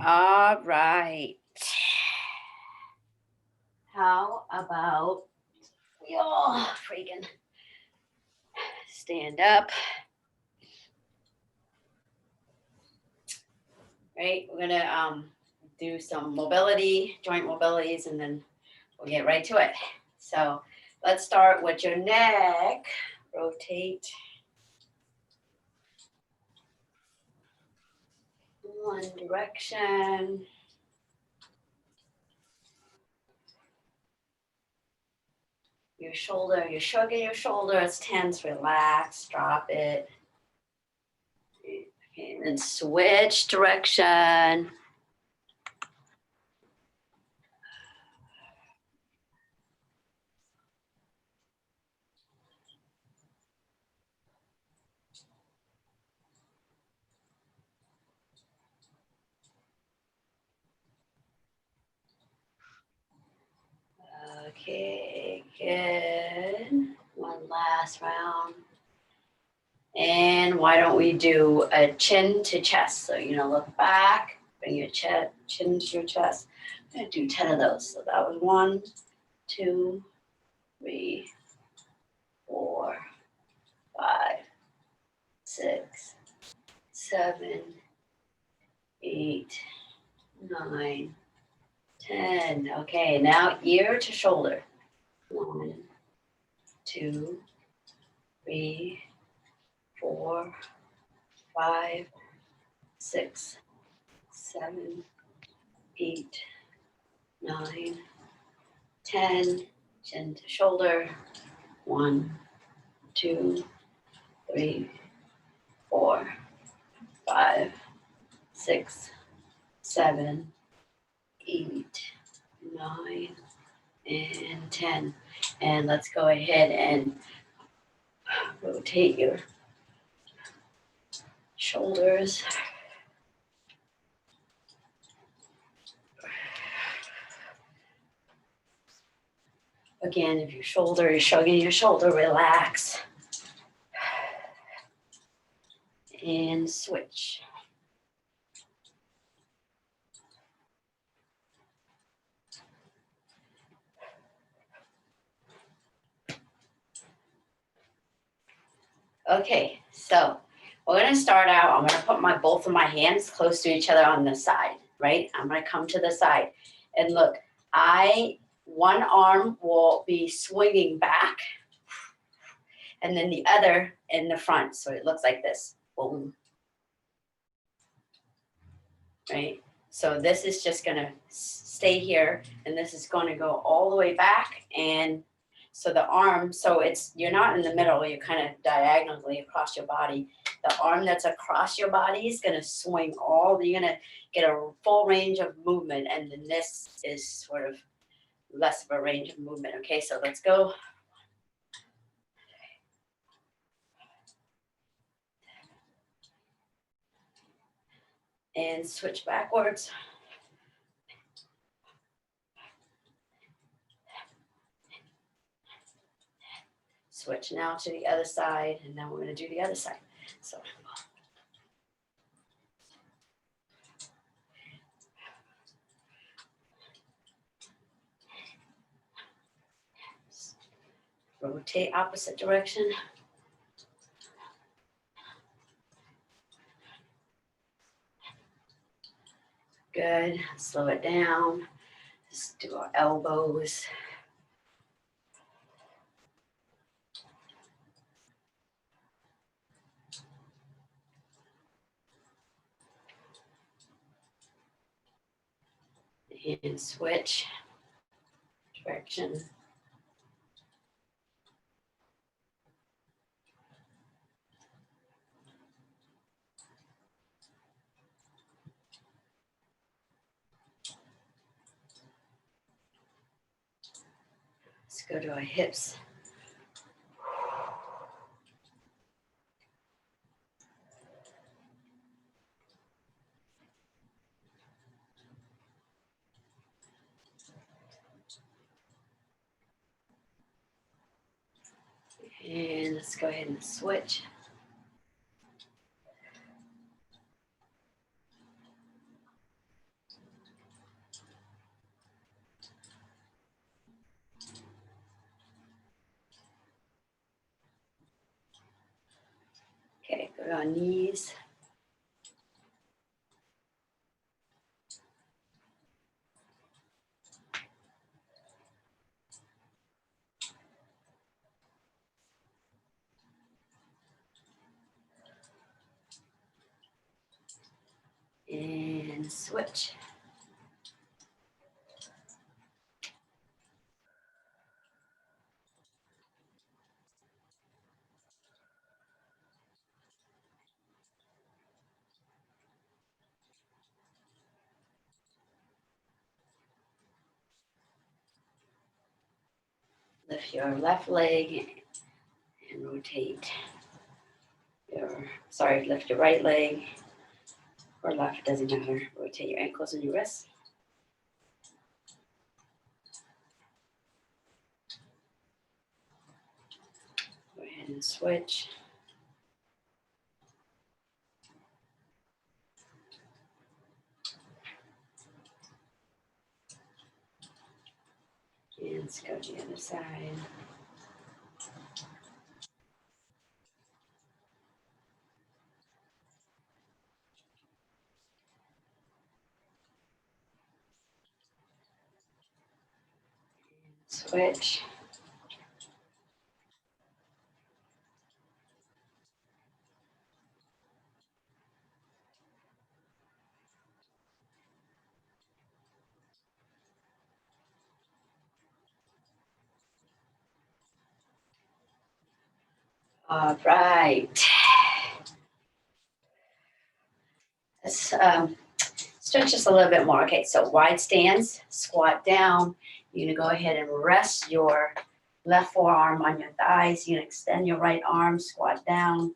All right. How about we all freaking stand up? Right? We're gonna do some mobility, joint mobilities, and then we'll get right to it. So let's start with your neck. Rotate one direction. Your shoulder, you're shrugging your shoulder, it's tense, relax, drop it. Okay, and then switch direction. Okay, good. One last round. And why don't we do a chin to chest? So, look back, bring your chin to your chest. I'm going to do 10 of those. So that was 1, 2, 3, 4, 5, 6, 7, 8, 9, 10. Okay, now ear to shoulder. 1, 2, 3, 4, 5, 6, 7, 8, 9, 10. Chin to shoulder. 1, 2, 3, 4, 5, 6, 7, 8, 9, and 10. And let's go ahead and rotate your shoulders. Again, if your shoulder is shrugging your shoulder, relax. And switch. Okay, so we're going to start out. I'm going to put both of my hands close to each other on the side, right? I'm going to come to the side. And look, one arm will be swinging back and then the other in the front. So it looks like this. Boom. Right? So this is just going to stay here and this is going to go all the way back. And so the arm, you're not in the middle, you're kind of diagonally across your body. The arm that's across your body is going to swing you're going to get a full range of movement. And then this is sort of less of a range of movement. Okay, so let's go. And switch backwards. Switch now to the other side, and then we're going to do the other side. So rotate opposite direction. Good. Slow it down. Just do our elbows. And switch direction. Let's go to our hips. And let's go ahead and switch. Put it on knees. And switch. Lift your left leg and rotate lift your right leg or left, doesn't matter. Rotate your ankles and your wrists. Go ahead and switch. And let's go to the other side. Switch. All right. Let's stretch just a little bit more. Okay, so wide stance, squat down. You're gonna go ahead and rest your left forearm on your thighs. You're gonna extend your right arm, squat down,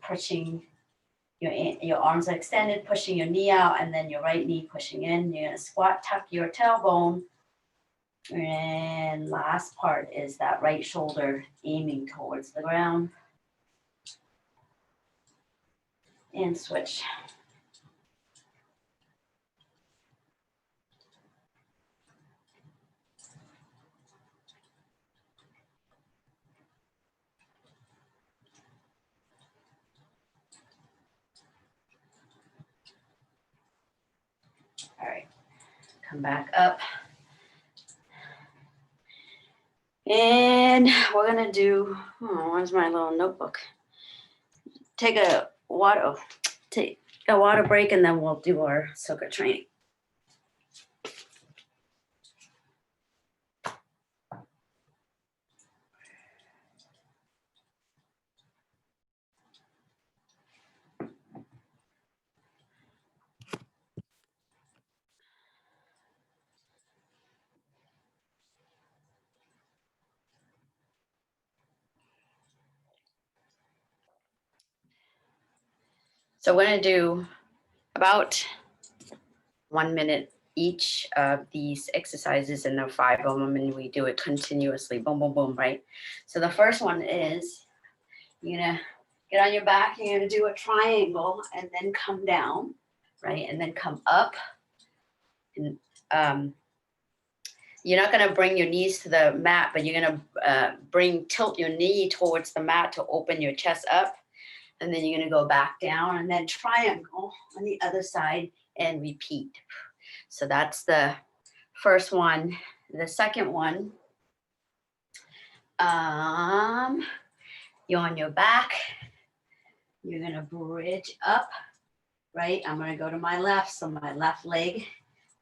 pushing your arms are extended, pushing your knee out, and then your right knee pushing in. You're gonna squat, tuck your tailbone. And last part is that right shoulder aiming towards the ground. And switch. All right, come back up. And we're gonna do, where's my little notebook? Take a water break, and then we'll do our circuit training. So we're gonna do about 1 minute each of these exercises, and there are 5 of them, and we do it continuously, boom, boom, boom, right? So the first one is you're gonna get on your back, you're gonna do a triangle and then come down, right? And then come up. And you're not gonna bring your knees to the mat, but you're gonna tilt your knee towards the mat to open your chest up. And then you're gonna go back down and then triangle on the other side and repeat. So that's the first one. The second one, you're on your back. You're gonna bridge up, right? I'm gonna go to my left, so my left leg,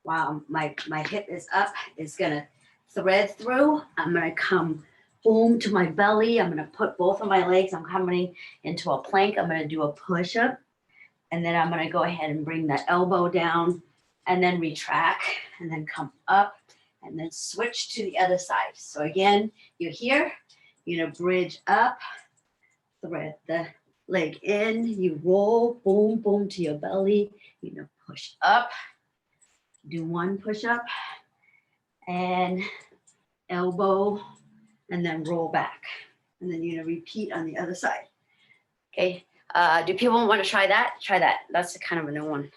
while my hip is up, is gonna thread through. I'm gonna come boom to my belly. I'm gonna put both of my legs, I'm coming into a plank. I'm gonna do a push-up, and then I'm gonna go ahead and bring that elbow down, and then retract, and then come up, and then switch to the other side. So again, you're here, you're gonna bridge up, thread the leg in, you roll, boom, boom to your belly, you're gonna push up, do one push-up, and elbow, and then roll back. And then you're gonna repeat on the other side. Okay, do people want to try that? Try that, that's kind of a new one.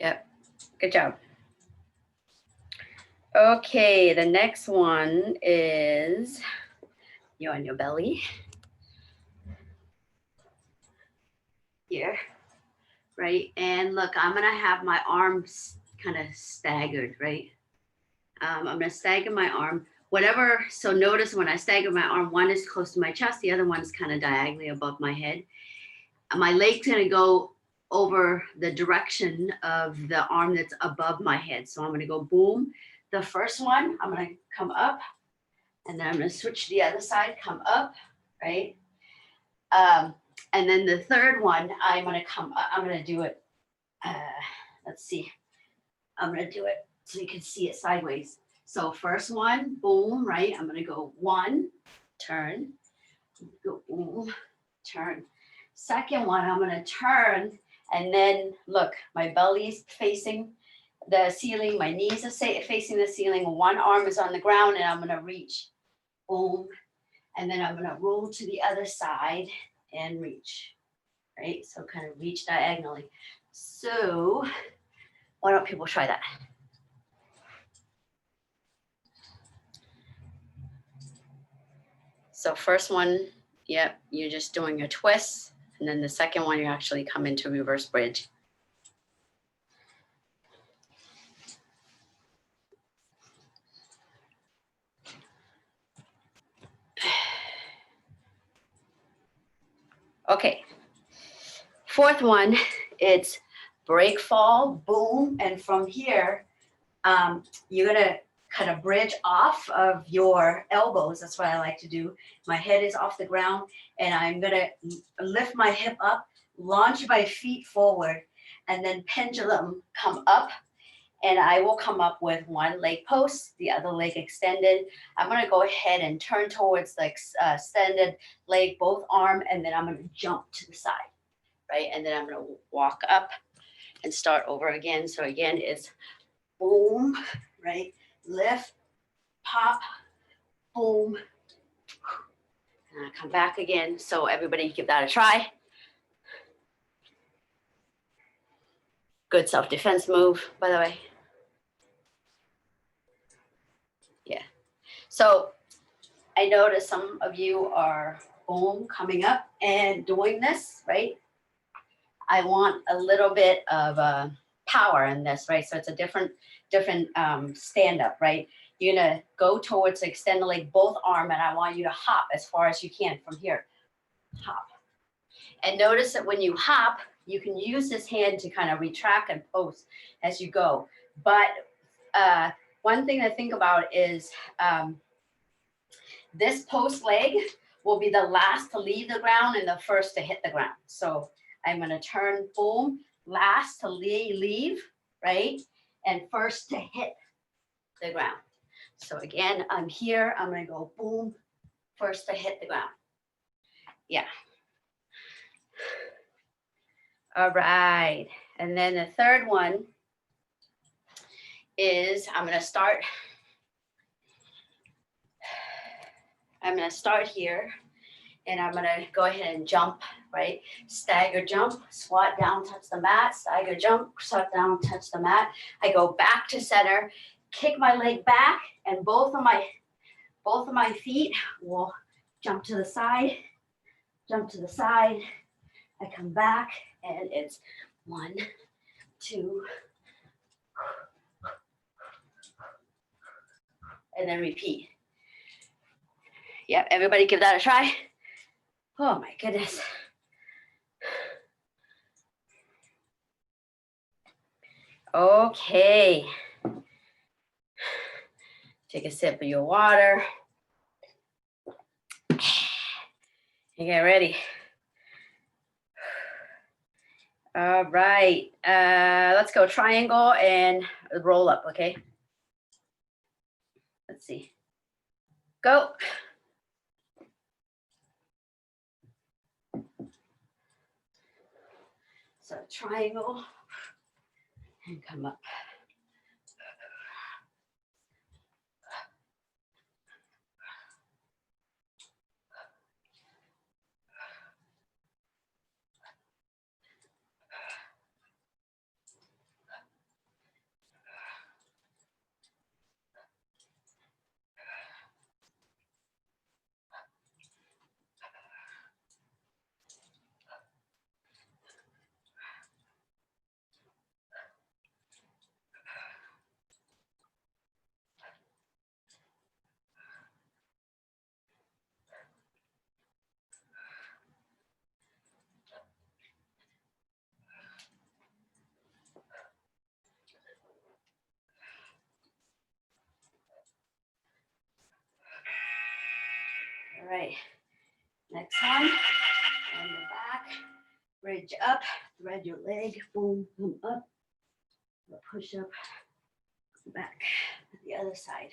Yep, good job. Okay, the next one is you on your belly. Here, right? And look, I'm gonna have my arms kind of staggered, right? I'm gonna stagger my arm, whatever. So notice when I stagger my arm, one is close to my chest, the other one is kind of diagonally above my head. My leg's gonna go over the direction of the arm that's above my head. So I'm gonna go boom. The first one, I'm gonna come up, and then I'm gonna switch to the other side, come up, right? And then the third one, I'm gonna come up, I'm gonna do it, let's see. I'm gonna do it so you can see it sideways. So first one, boom, right? I'm gonna go one, turn, go boom, turn. Second one, I'm gonna turn, and then look, my belly's facing the ceiling, my knees are facing the ceiling, one arm is on the ground, and I'm gonna reach, boom, and then I'm gonna roll to the other side and reach, right? So kind of reach diagonally. So why don't people try that? So first one, yep, you're just doing a twist. And then the second one, you actually come into reverse bridge. Okay. Fourth one, it's break, fall, boom. And from here, you're gonna kind of bridge off of your elbows. That's what I like to do. My head is off the ground, and I'm gonna lift my hip up, launch my feet forward, and then pendulum come up, and I will come up with one leg post, the other leg extended. I'm gonna go ahead and turn towards the extended leg, both arm, and then I'm gonna jump to the side, right? And then I'm gonna walk up and start over again. So again, it's boom, right? Lift, pop, boom, and I come back again. So everybody give that a try. Good self-defense move, by the way. Yeah. So I notice some of you are boom, coming up and doing this, right? I want a little bit of power in this, right? So it's a different stand up, right? You're gonna go towards extend the leg, both arm, and I want you to hop as far as you can from here. Hop. And notice that when you hop, you can use this hand to kind of retract and post as you go. But one thing to think about is this post leg will be the last to leave the ground and the first to hit the ground. So I'm going to turn boom, last to leave, right? And first to hit the ground. So again, I'm here. I'm going to go boom, first to hit the ground. Yeah. All right. And then the third one is I'm going to start here, and I'm going to go ahead and jump, right? Stagger jump, squat down, touch the mat, stagger jump, squat down, touch the mat. I go back to center, kick my leg back, and both of my feet will jump to the side, I come back, and it's 1, 2, and then repeat. Yep, everybody give that a try. Oh my goodness. Okay. Take a sip of your water. And get ready. All right. Let's go triangle and roll up, okay? Let's see. Go. So triangle and come up. All right, next one, on the back, bridge up, thread your leg, boom, come up, push up, back, the other side.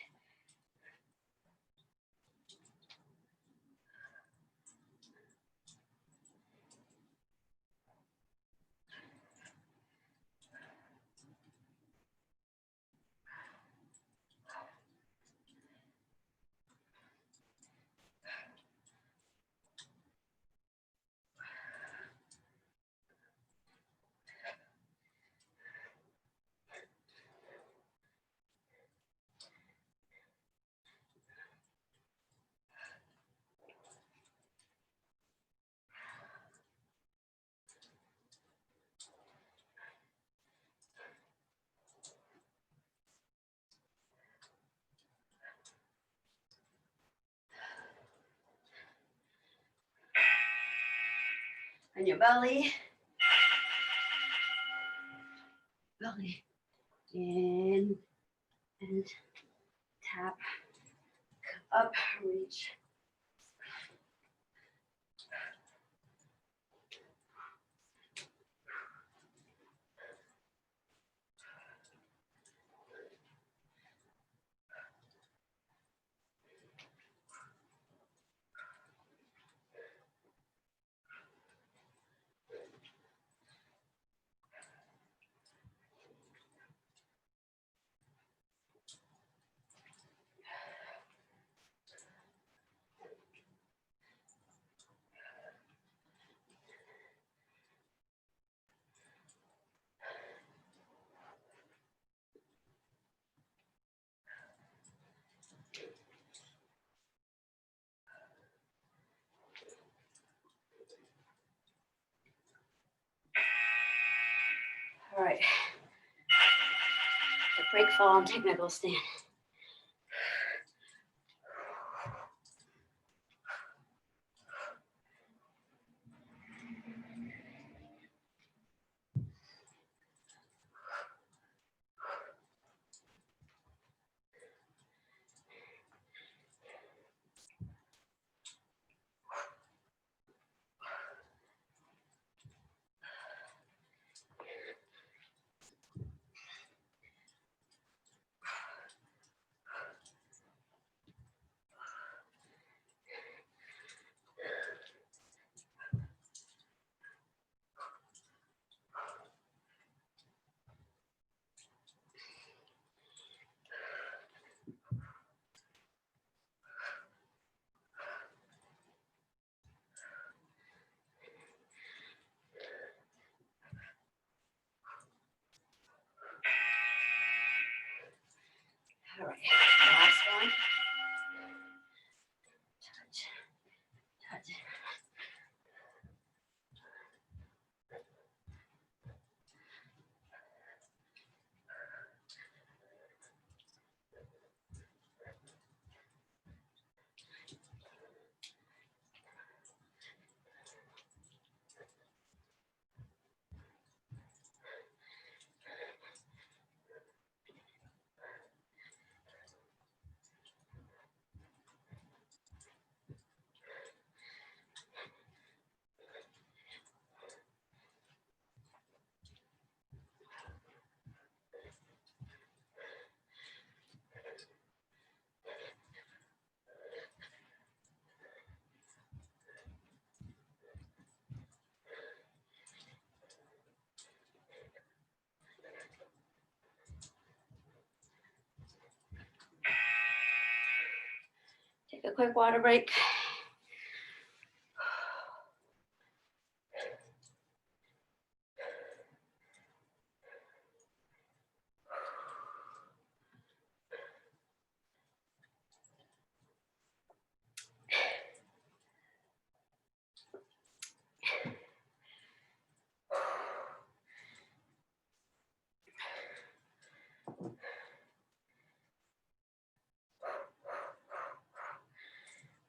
On your belly, in and tap, up, reach. All right, the break fall and technical stand. All right, last one. Touch, touch. Take a quick water break.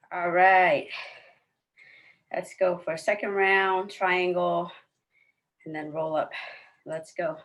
All right, let's go for a second round, triangle, and then roll up. Let's go.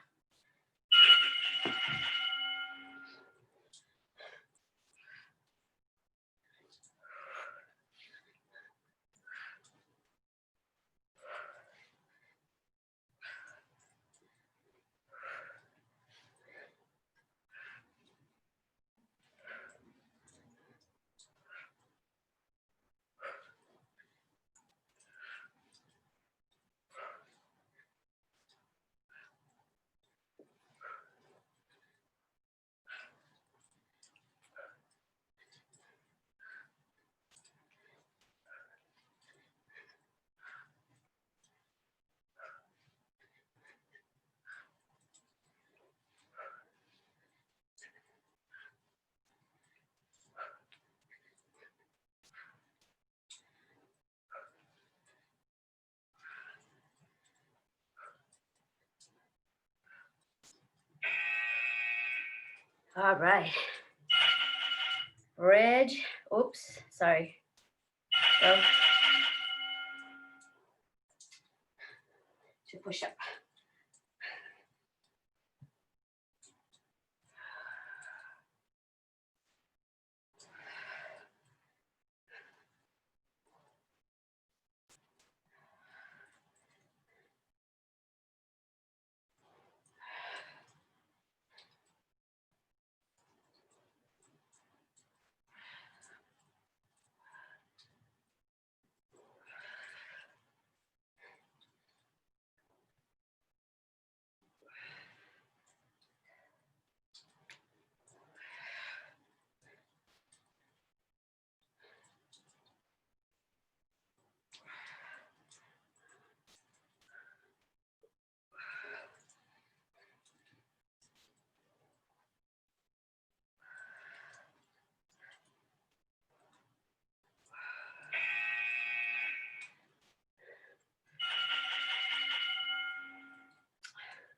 All right. Bridge. Oops, sorry. Go. To push up.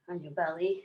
On your belly.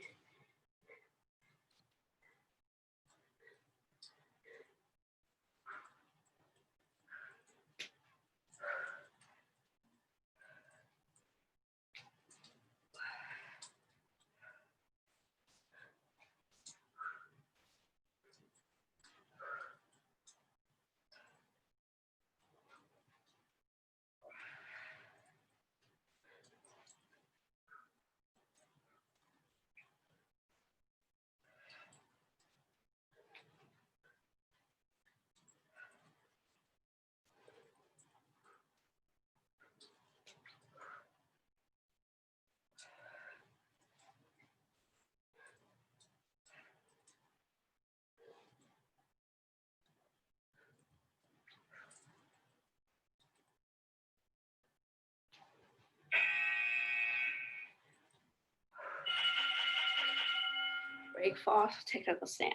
Break fall, technical stand.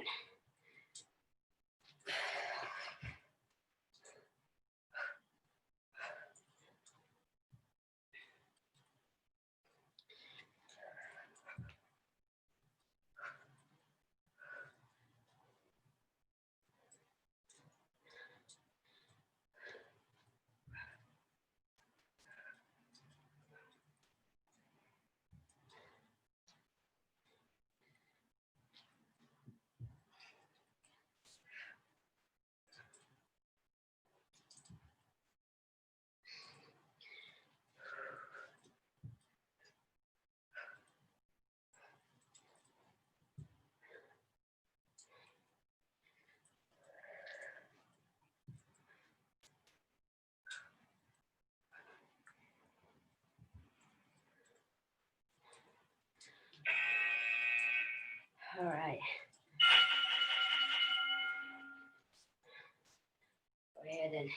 All right. Go ahead and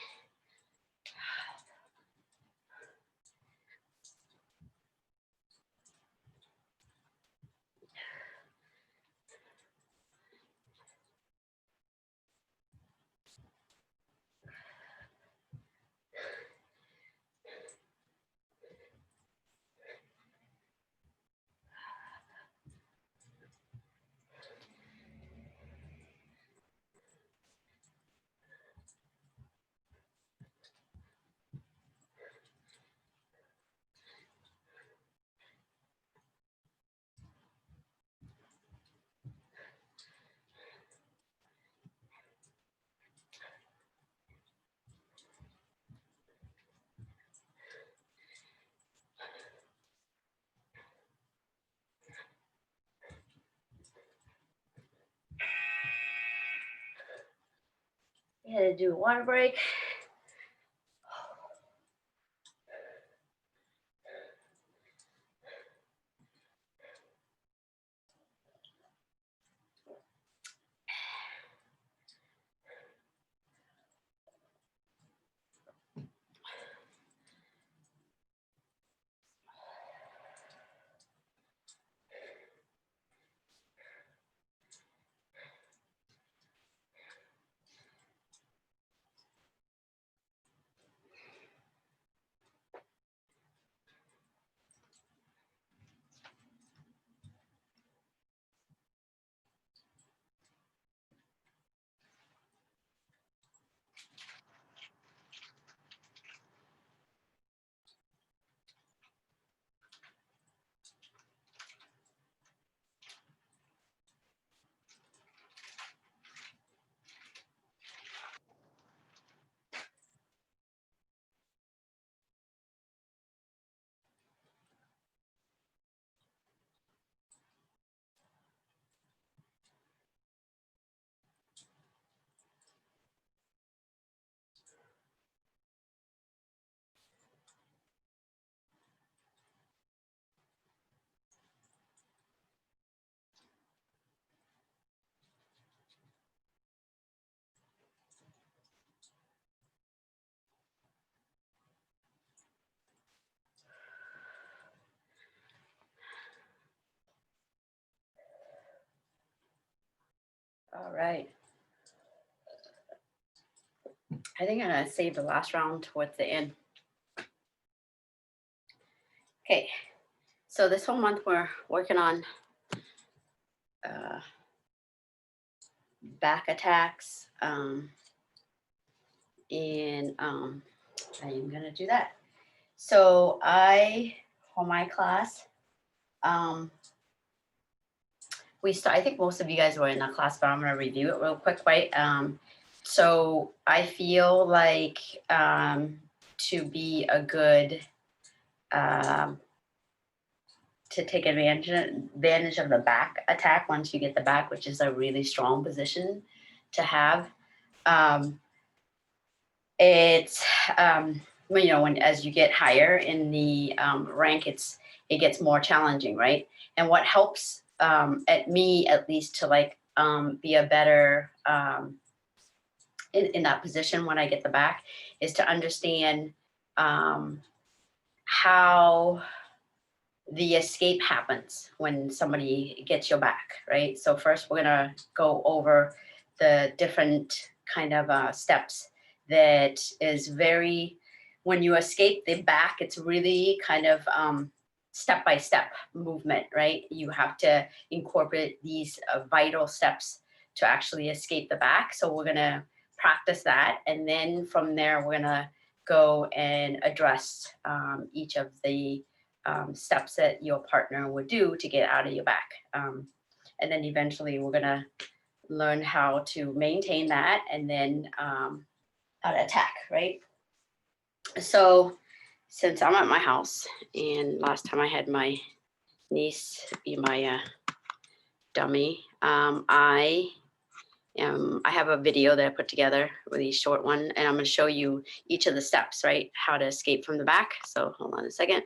do water break. All right. I think I'm gonna save the last round towards the end. Okay, so this whole month we're working on back attacks, and I am gonna do that. So for my class, I think most of you guys were in that class, but I'm gonna review it real quick, right? So I feel like to be a good to take advantage of the back attack once you get the back, which is a really strong position to have. It's when as you get higher in the rank, it gets more challenging, right? And what helps at least to like be a better in that position when I get the back is to understand how the escape happens when somebody gets your back, right? So first we're gonna go over the different kind of steps that is when you escape the back, it's really kind of step-by-step movement, right? You have to incorporate these vital steps to actually escape the back. So we're gonna practice that. And then from there, we're gonna go and address each of the steps that your partner would do to get out of your back. And then eventually we're gonna learn how to maintain that and then how to attack, right? So since I'm at my house and last time I had my niece be my dummy, I have a video that I put together, a really short one, and I'm gonna show you each of the steps, right? How to escape from the back. So hold on a second.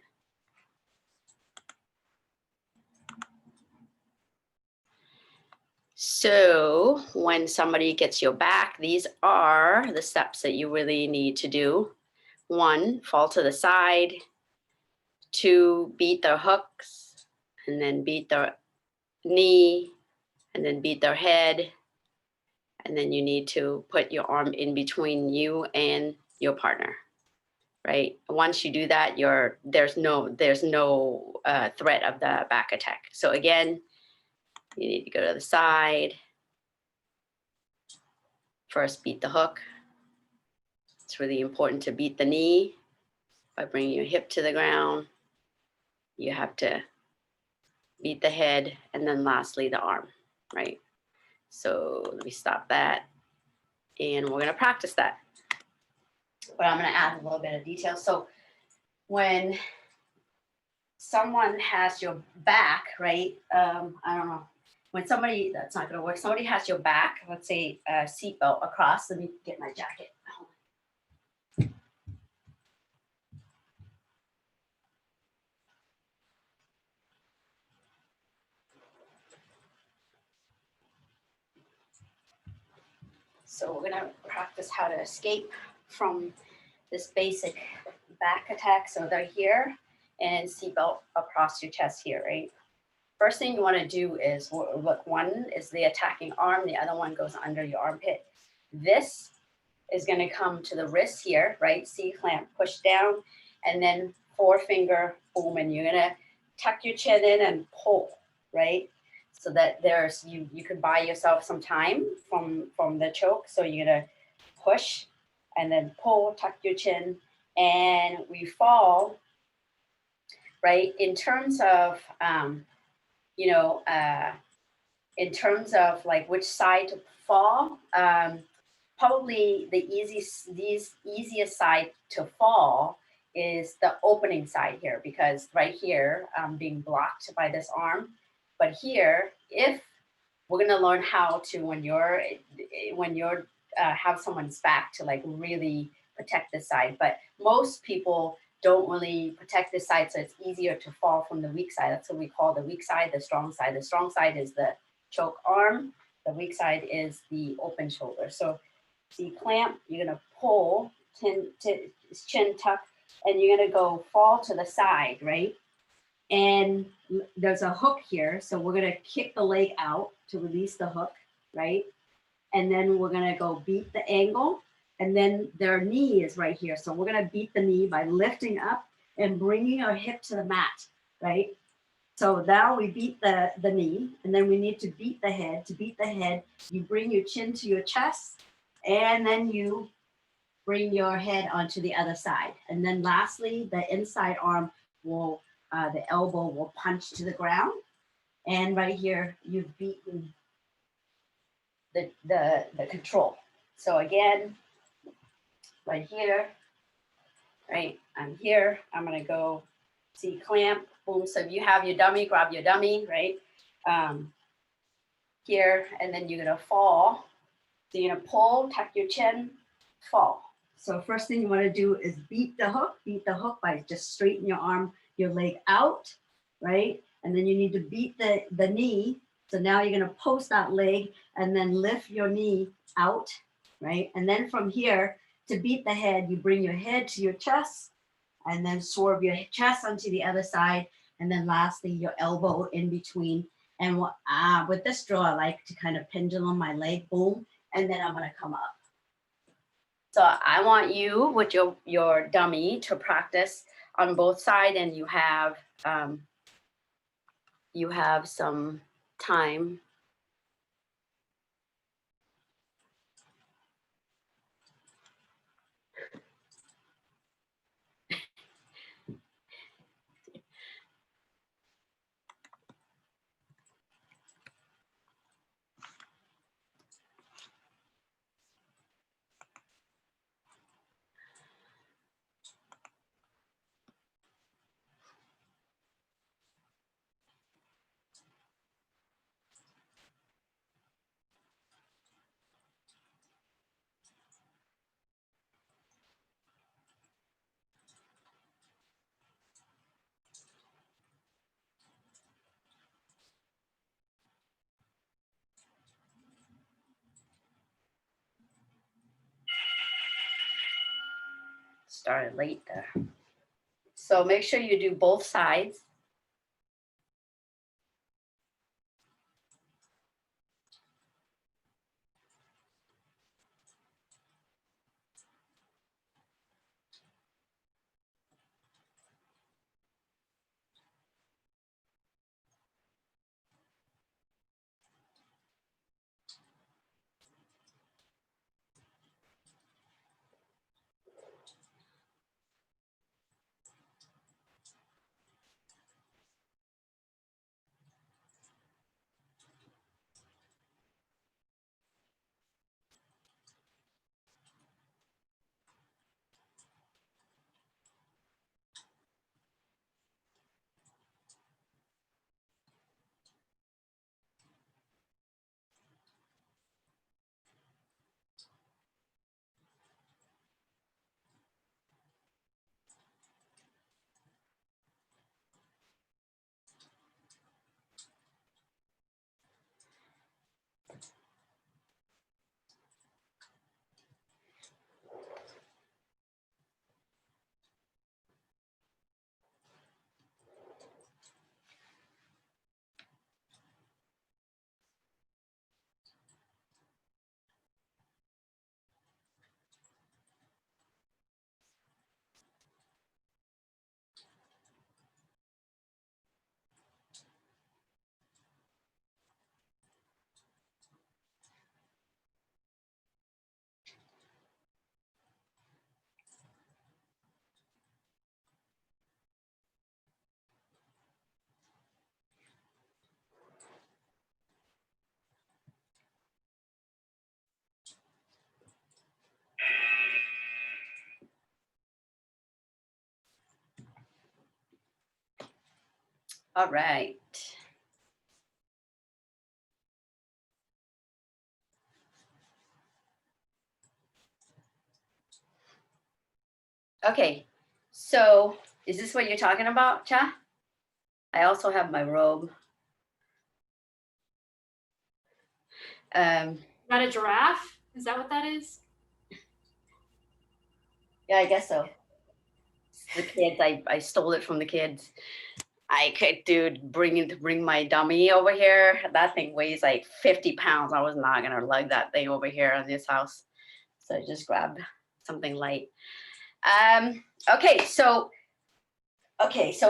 So when somebody gets your back, these are the steps that you really need to do. 1, fall to the side. 2, beat their hooks, and then beat their knee, and then beat their head. And then you need to put your arm in between you and your partner, right? Once you do that, there's no threat of the back attack. So again, you need to go to the side. First, beat the hook. It's really important to beat the knee by bringing your hip to the ground. You have to beat the head, and then lastly, the arm, right? So let me stop that. And we're gonna practice that. But I'm gonna add a little bit of detail. So when someone has your back, right? I don't know. When that's not gonna work. Somebody has your back, let's say a seatbelt across. Let me get my jacket. So we're gonna practice how to escape from this basic back attack. So they're here and seatbelt across your chest here, right? First thing you wanna do is, look, one is the attacking arm, the other one goes under your armpit. This is gonna come to the wrist here, right? C-clamp, push down, and then 4-finger boom, and you're gonna tuck your chin in and pull, right? So that you could buy yourself some time from the choke. So you're gonna push and then pull, tuck your chin, and we fall, right? In terms of in terms of like which side to fall, probably the easiest side to fall is the opening side here, because right here I'm being blocked by this arm. But here, if we're gonna learn how to, when you're have someone's back, to like really protect this side. But most people don't really protect this side, so it's easier to fall from the weak side. That's what we call the weak side, the strong side. The strong side is the choke arm. The weak side is the open shoulder. So C-clamp, you're gonna pull, chin tuck, and you're gonna go fall to the side, right? And there's a hook here, so we're gonna kick the leg out to release the hook, right? and then we're gonna go beat the angle, and then their knee is right here. So we're gonna beat the knee by lifting up and bringing our hip to the mat, right? So now we beat the knee, and then we need to beat the head. To beat the head, you bring your chin to your chest, and then you bring your head onto the other side. And then lastly, the inside arm will, the elbow will punch to the ground. And right here, you've beaten the control. So again, right here, right, I'm here, I'm gonna go see clamp, boom. So if you have your dummy, grab your dummy, right? Here, and then you're gonna fall. So you're gonna pull, tuck your chin, fall. So first thing you wanna do is beat the hook by just straighten your arm, your leg out, right? And then you need to beat the knee. So now you're gonna post that leg and then lift your knee out, right? And then from here, to beat the head, you bring your head to your chest and then swerve your chest onto the other side. And then lastly, your elbow in between. And with this drill, I like to kind of pendulum my leg, boom, and then I'm gonna come up. So I want you with your dummy to practice on both sides, and you have some time. Started late there. So make sure you do both sides. All right. Okay, so is this what you're talking about, Cha? I also have my robe. Is that a giraffe? Is that what that is? Yeah, I guess so. The kids, I stole it from the kids. I could bring my dummy over here. That thing weighs like 50 pounds. I was not gonna lug that thing over here in this house. So I just grabbed something light. Okay, so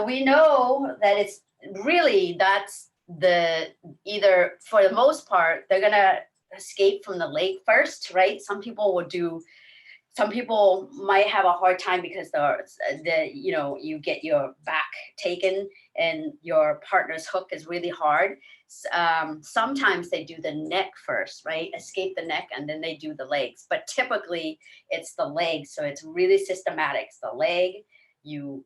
we know that it's really that's the either for the most part they're gonna escape from the leg first, right? Some people might have a hard time because you get your back taken and your partner's hook is really hard. Sometimes they do the neck first, right? Escape the neck and then they do the legs. But typically it's the legs, so it's really systematic. It's the leg, you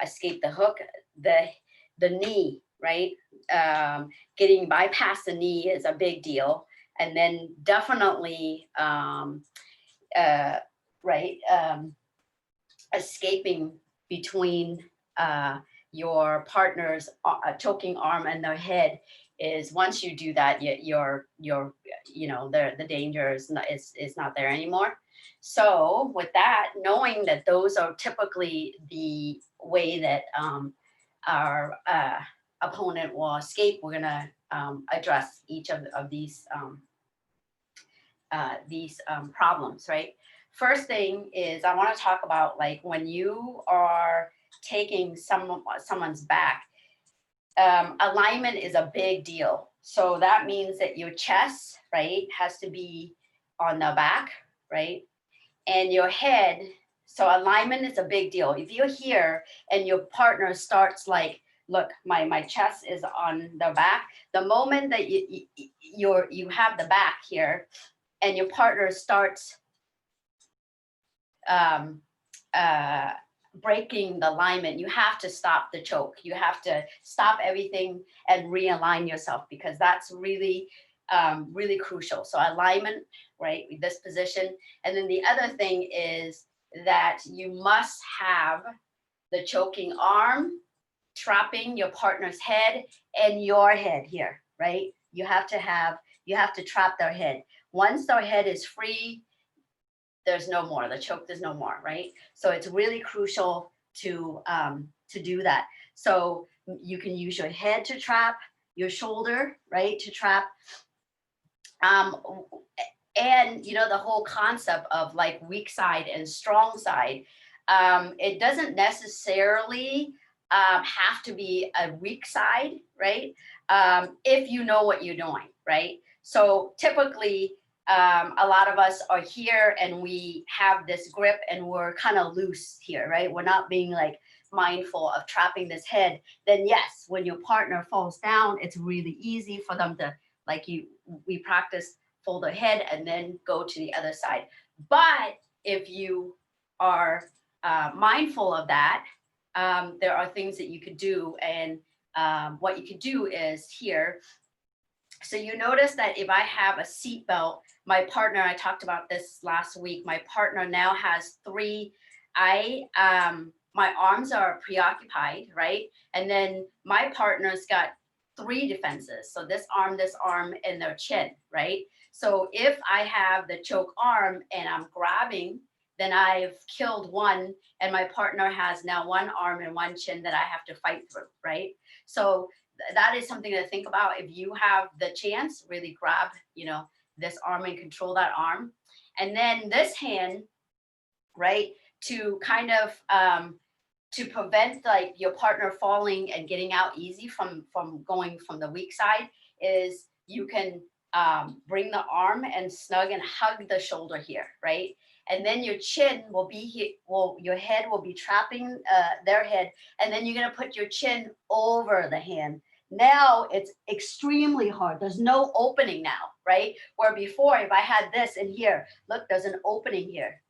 escape the hook, the knee, right? Getting bypass the knee is a big deal, and then definitely. Right? Escaping between your partner's choking arm and their head is once you do that, the danger is not there anymore. So with that, knowing that those are typically the way that our opponent will escape, we're gonna address each of these problems, right? First thing is I want to talk about like when you are taking someone's back, alignment is a big deal. So that means that your chest, right, has to be on the back, right? And your head, so alignment is a big deal. If you're here and your partner starts like, look, my chest is on the back, the moment that you have the back here and your partner starts breaking the alignment, you have to stop the choke. You have to stop everything and realign yourself because that's really, really crucial. So alignment, right, with this position. And then the other thing is that you must have the choking arm trapping your partner's head and your head here, right? You have to trap their head. Once their head is free, there's no more, the choke, there's no more, right? So it's really crucial to do that. So you can use your head to trap, your shoulder, right, to trap. And the whole concept of like weak side and strong side, it doesn't necessarily have to be a weak side, right? If you know what you're doing, right? So typically, a lot of us are here and we have this grip and we're kind of loose here, right? We're not being like mindful of trapping this head. Then yes, when your partner falls down, it's really easy for them to, we practice fold their head and then go to the other side. But if you are mindful of that, there are things that you could do. And what you could do is here. So you notice that if I have a seat belt, my partner, I talked about this last week, my partner now has three, my arms are preoccupied, right? And then my partner's got three defenses. So this arm, and their chin, right? So if I have the choke arm and I'm grabbing, then I've killed one and my partner has now one arm and one chin that I have to fight through, right? So that is something to think about. If you have the chance, really grab, this arm and control that arm. And then this hand, right, to kind of, to prevent like your partner falling and getting out easy from going from the weak side is you can bring the arm and snug and hug the shoulder here, right? And then your chin will be here, your head will be trapping their head, and then you're gonna put your chin over the hand. Now it's extremely hard. There's no opening now, right? Where before, if I had this in here, look, there's an opening here,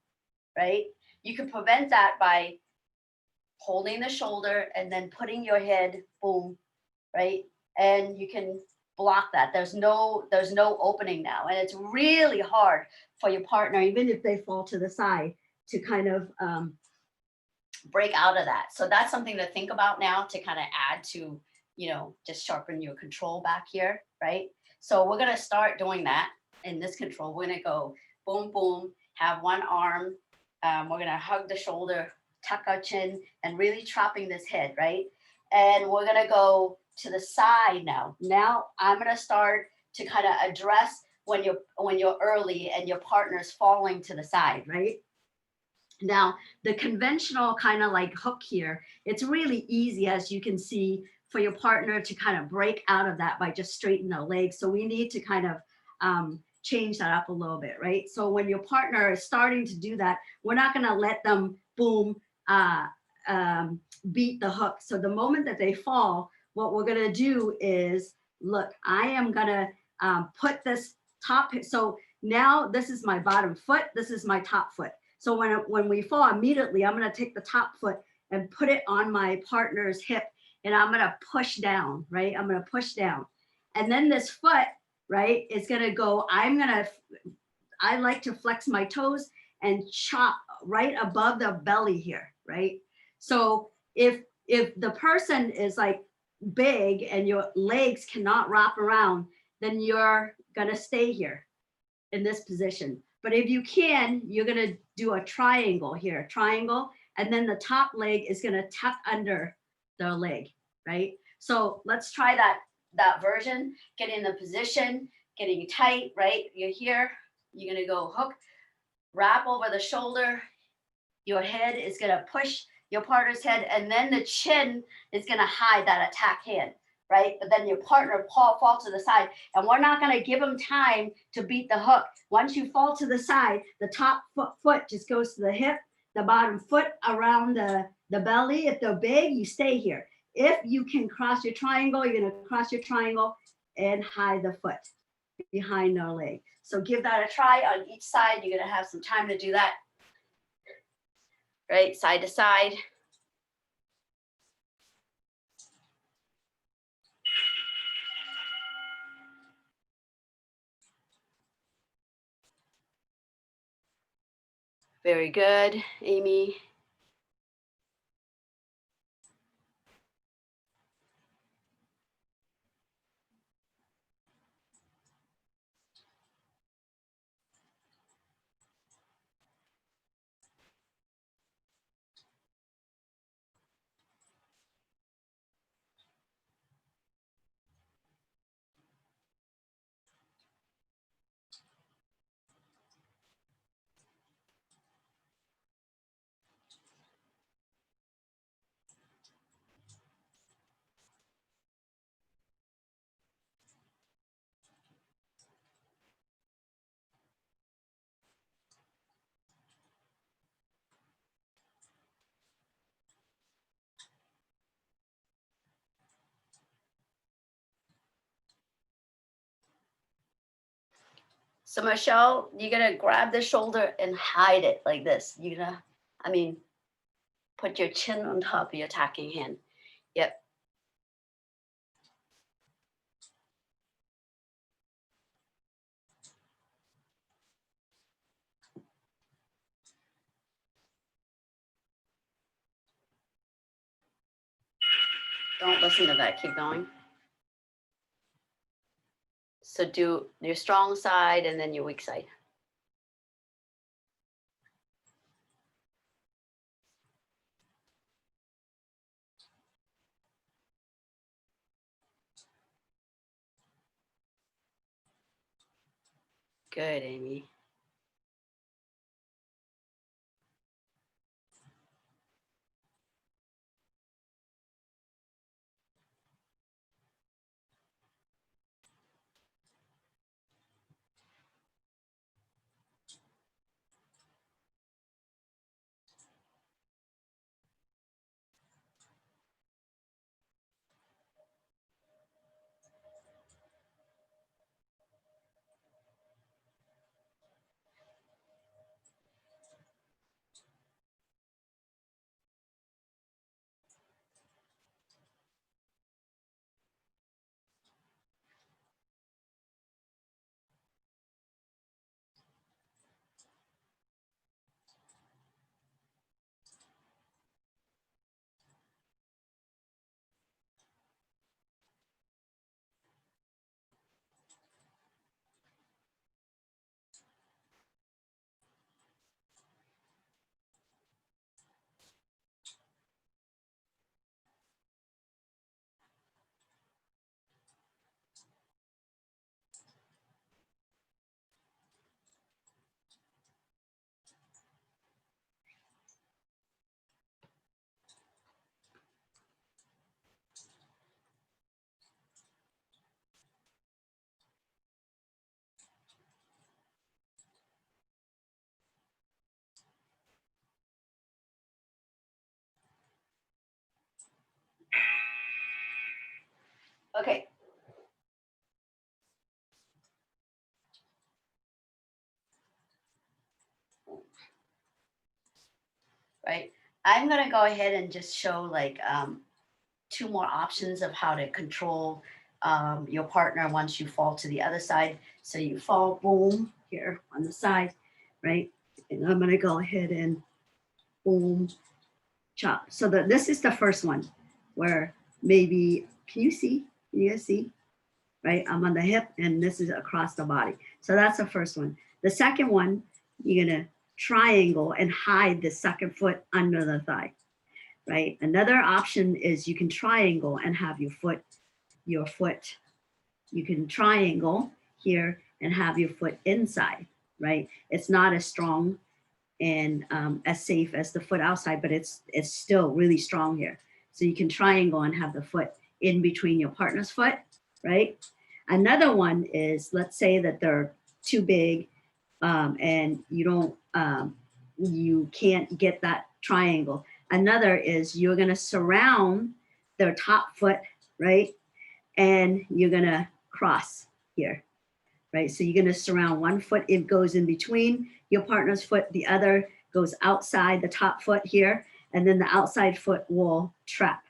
right? You can prevent that by holding the shoulder and then putting your head, boom, right? And you can block that. There's no opening now. And it's really hard for your partner, even if they fall to the side, to kind of break out of that. So that's something to think about now to kind of add to, just sharpen your control back here, right? So we're gonna start doing that in this control. We're gonna go boom, boom, have one arm. We're gonna hug the shoulder, tuck our chin, and really trapping this head, right? and we're gonna go to the side now. Now I'm gonna start to kind of address when you're early and your partner's falling to the side, right? Now, the conventional kind of like hook here, it's really easy, as you can see, for your partner to kind of break out of that by just straightening their legs. So we need to kind of change that up a little bit, right? So when your partner is starting to do that, we're not going to let them boom, beat the hook. So the moment that they fall, what we're going to do is, look, I am going to put this top. So now this is my bottom foot. This is my top foot. So when we fall immediately, I'm going to take the top foot and put it on my partner's hip, and I'm going to push down, right? I'm going to push down. And then this foot, right, is going to go, I like to flex my toes and chop right above the belly here, right? So if the person is like big and your legs cannot wrap around, then you're going to stay here in this position. But if you can, you're going to do a triangle here, triangle, and then the top leg is going to tuck under the leg, right? So let's try that version. Get in the position, getting tight, right? You're here, you're going to go hook, wrap over the shoulder. Your head is going to push your partner's head, and then the chin is going to hide that attack hand, right? But then your partner fall to the side, and we're not going to give them time to beat the hook. Once you fall to the side, the top foot just goes to the hip, the bottom foot around the belly. If they're big, you stay here. If you can cross your triangle, you're going to cross your triangle and hide the foot behind their leg. So give that a try on each side. You're going to have some time to do that. Right, side to side. Very good, Amy. So Michelle, you're gonna grab the shoulder and hide it like this. You're gonna, put your chin on top of your attacking hand. Yep. Don't listen to that, keep going. So do your strong side and then your weak side. Good, Amy. Okay. Right. I'm gonna go ahead and just show like two more options of how to control your partner once you fall to the other side. So you fall, boom, here on the side, right? And I'm gonna go ahead and boom, chop. So this is the first one where maybe, can you see? Can you guys see? Right, I'm on the hip and this is across the body. So that's the first one. The second one, you're gonna triangle and hide the second foot under the thigh, right? Another option is you can triangle and have your foot, you can triangle here and have your foot inside, right? It's not as strong and as safe as the foot outside, but it's still really strong here. So you can triangle and have the foot in between your partner's foot, right? Another one is, let's say that they're too big and you can't get that triangle. Another is you're gonna surround their top foot, right? And you're gonna cross here, right? So you're gonna surround one foot, it goes in between your partner's foot, the other goes outside the top foot here, and then the outside foot will trap.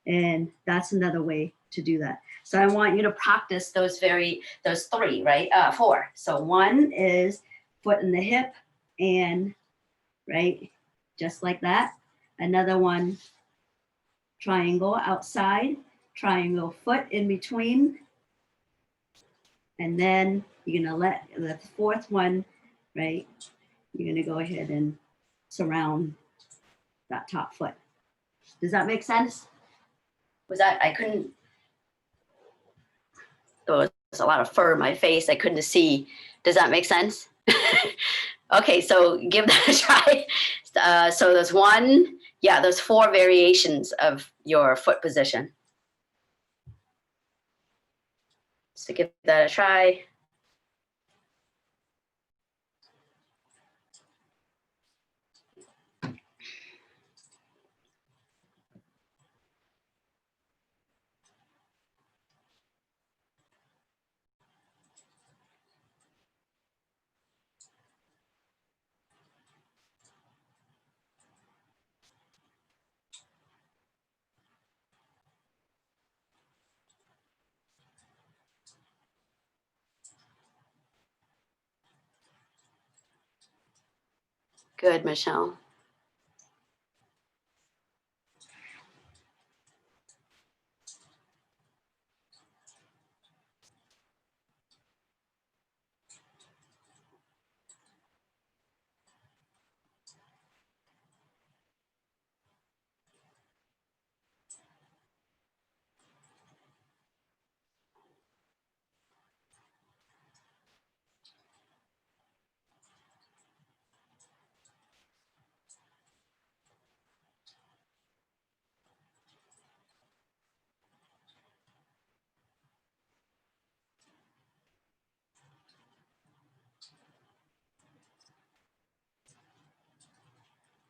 And that's another way to do that. So I want you to practice those three, right? Four. So one is foot in the hip and, right, just like that. Another one, triangle outside, triangle foot in between. And then you're gonna let the fourth one, right? You're gonna go ahead and surround that top foot. Does that make sense? Was that, I couldn't, there was a lot of fur in my face. I couldn't see. Does that make sense? Okay, so give that a try. So there's there's four variations of your foot position. So give that a try. Good, Michelle.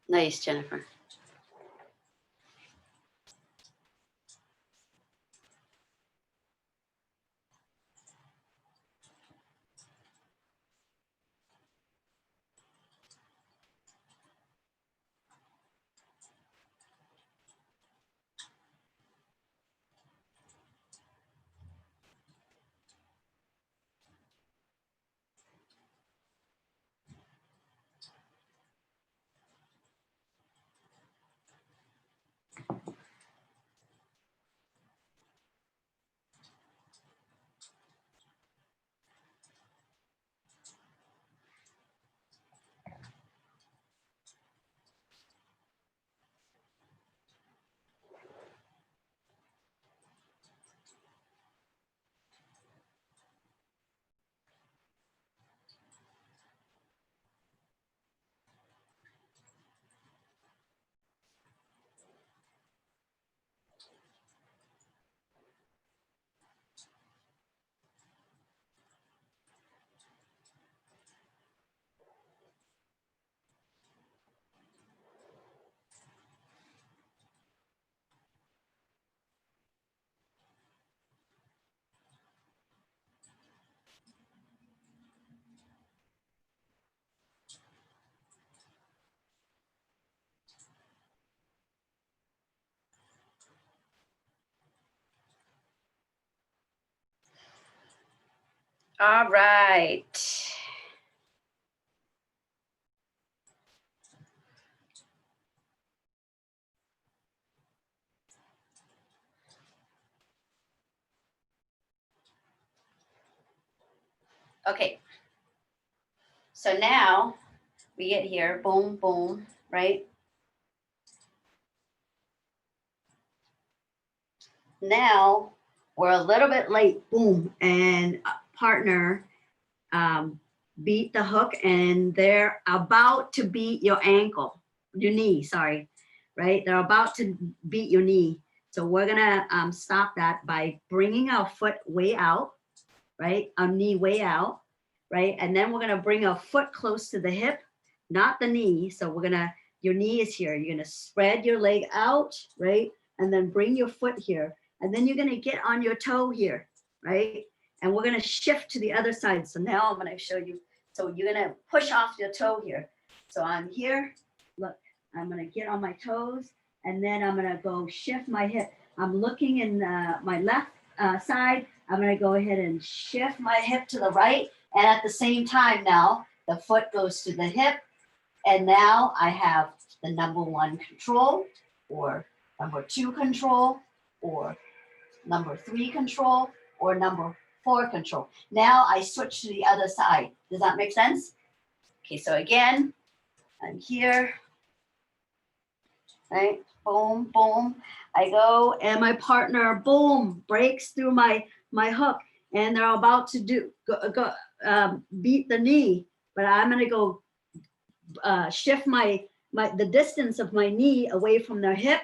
Nice, Jennifer. All right. Okay. So now we get here, boom, boom, right? Now we're a little bit late, boom, and partner beat the hook and they're about to beat your ankle, your knee, sorry, right? They're about to beat your knee. So we're gonna stop that by bringing our foot way out, right? Our knee way out, right? And then we're gonna bring our foot close to the hip, not the knee. So we're gonna, your knee is here. You're gonna spread your leg out, right? And then bring your foot here. And then you're gonna get on your toe here, right? And we're gonna shift to the other side. So now I'm gonna show you. So you're gonna push off your toe here. So I'm here, look, I'm gonna get on my toes and then I'm gonna go shift my hip. I'm looking in my left side. I'm gonna go ahead and shift my hip to the right. And at the same time now, the foot goes to the hip. And now I have the number 1 control or number 2 control or number 3 control or number 4 control. Now I switch to the other side. Does that make sense? Okay, so again, I'm here, right? Boom, boom. I go and my partner, boom, breaks through my hook and they're about to beat the knee, but I'm gonna go shift the distance of my knee away from their hip,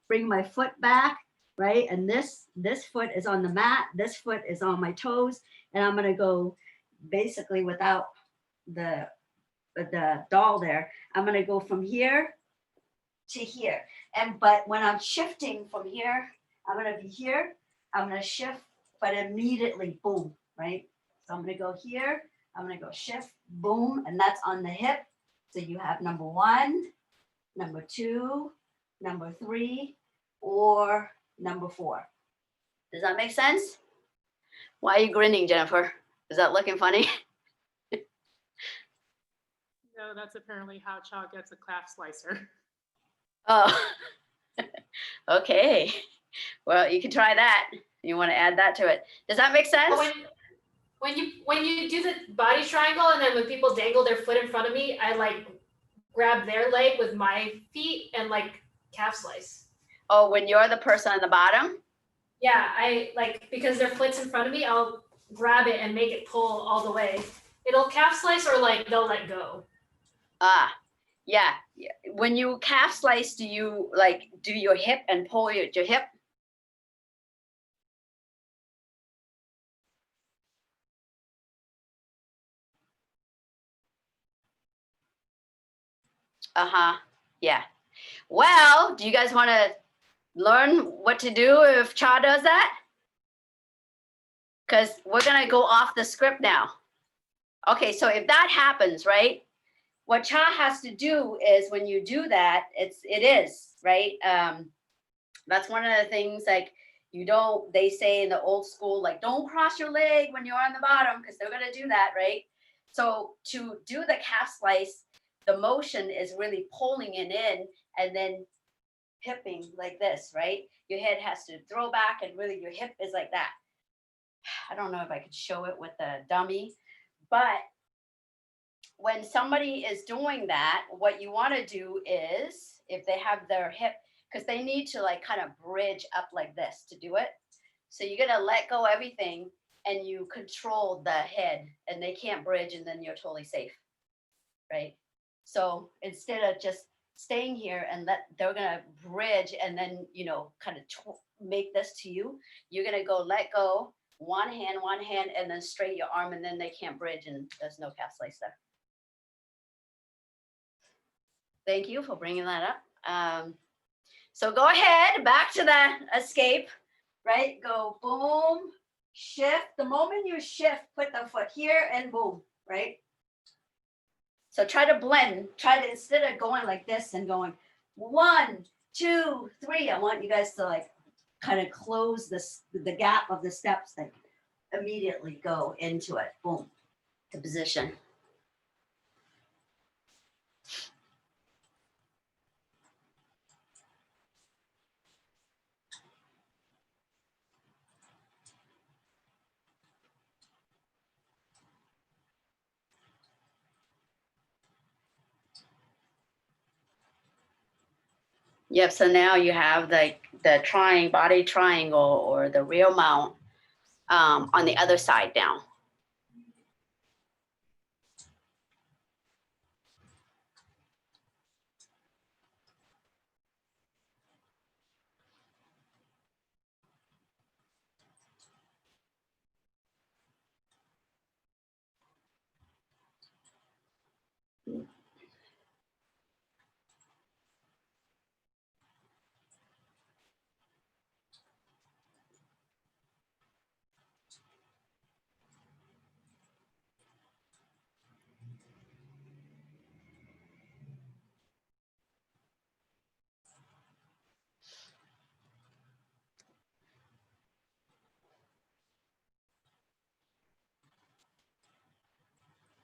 bring my foot back, right? And this foot is on the mat, this foot is on my toes, and I'm gonna go basically without the doll there. I'm gonna go from here to here. But when I'm shifting from here, I'm gonna be here, I'm gonna shift, but immediately, boom, right? So I'm gonna go here, I'm gonna go shift, boom, and that's on the hip. So you have number 1, number 2, number 3, or number 4. Does that make sense? Why are you grinning, Jennifer? Is that looking funny? No, that's apparently how Cha gets a calf slicer. Oh, okay. Well, you can try that. You want to add that to it. Does that make sense? When you do the body triangle and then when people dangle their foot in front of me, I like grab their leg with my feet and like calf slice. Oh, when you're the person on the bottom? Yeah, I like, because their foot's in front of me, I'll grab it and make it pull all the way. It'll calf slice or like they'll let go. Ah, yeah. When you calf slice, do you like do your hip and pull your hip? Uh-huh. Yeah. Well, do you guys want to learn what to do if Cha does that? Because we're going to go off the script now. Okay, so if that happens, right, what Cha has to do is when you do that, it is, right? That's one of the things, like, they say in the old school, like, don't cross your leg when you're on the bottom because they're going to do that, right? So to do the calf slice, the motion is really pulling it in and then hipping like this, right? Your head has to throw back and really your hip is like that. I don't know if I could show it with the dummy, but when somebody is doing that, what you want to do is if they have their hip, because they need to like kind of bridge up like this to do it. So you're going to let go everything and you control the head and they can't bridge and then you're totally safe, right? So instead of just staying here and they're going to bridge and then, kind of make this to you, you're going to go let go, one hand, and then straight your arm and then they can't bridge and there's no calf slice there. Thank you for bringing that up. So go ahead, back to the escape, right? Go boom, shift. The moment you shift, put the foot here and boom, right? So try to blend. Instead of going like this and going 1, 2, 3, I want you guys to like kind of close the gap of the steps thing. immediately go into it. Boom, to position. Yep, so now you have the body triangle or the real mount on the other side now.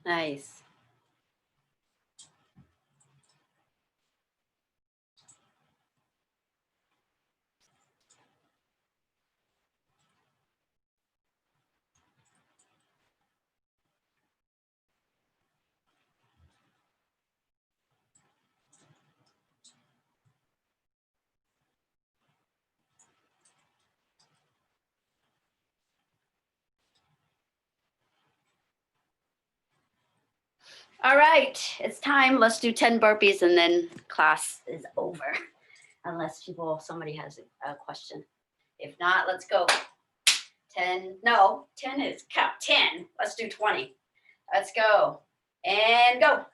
Nice. All right, it's time. Let's do 10 burpees and then class is over. Unless somebody has a question. If not, let's go. 10, no, 10 is count 10. Let's do 20. Let's go. And go.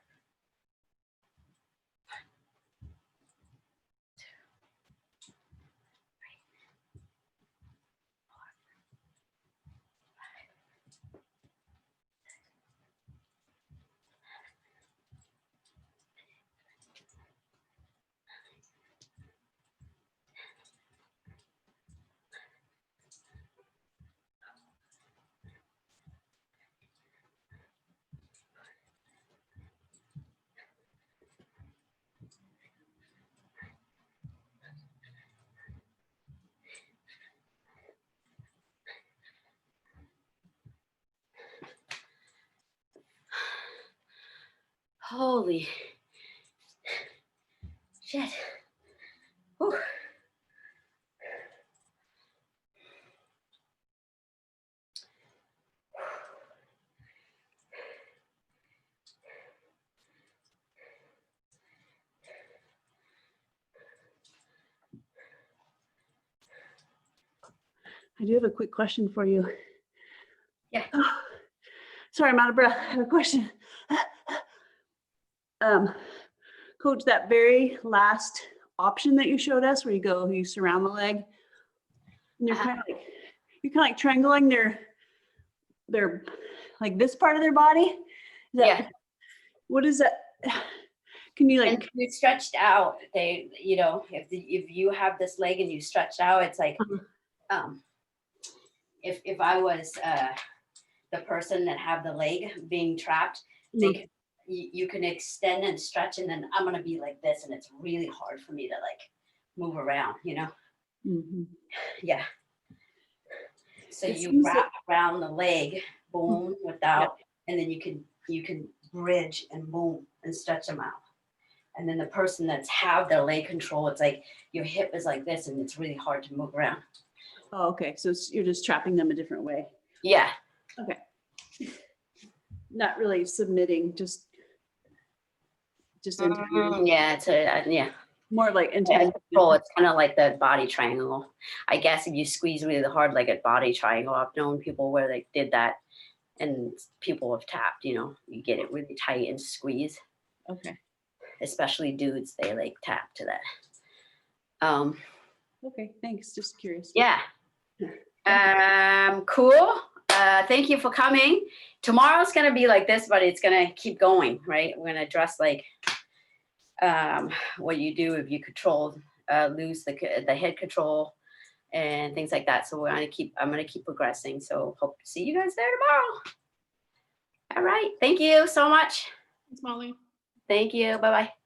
Holy shit. Whew. I do have a quick question for you. Yeah. Sorry, I'm out of breath. I have a question. Coach, that very last option that you showed us, where you surround the leg, and you're kind of like triangling their like this part of their body. Yeah. What is that? Can you And you stretched out. If you have this leg and you stretched out, it's like, if I was the person that have the leg being trapped, you can extend and stretch, and then I'm gonna be like this, and it's really hard for me to like move around, Mm-hmm. Yeah. So you wrap around the leg, boom, without, and then you can bridge and boom and stretch them out. And then the person that's have their leg control, it's like your hip is like this, and it's really hard to move around. Oh, okay. So you're just trapping them a different way. Yeah. Okay. Not really submitting, just Yeah, it's more like control. It's kind of like the body triangle. I guess if you squeeze really hard, like a body triangle, I've known people where they did that, and people have tapped. You get it really tight and squeeze. Okay. Especially dudes, they like tap to that. Okay, thanks. Just curious. Yeah. Cool. Thank you for coming. Tomorrow's gonna be like this, but it's gonna keep going, right? We're gonna address like what you do if you lose the head control, and things like that. So I'm gonna keep progressing. So hope to see you guys there tomorrow. All right. Thank you so much. Thanks, Molly. Thank you. Bye-bye.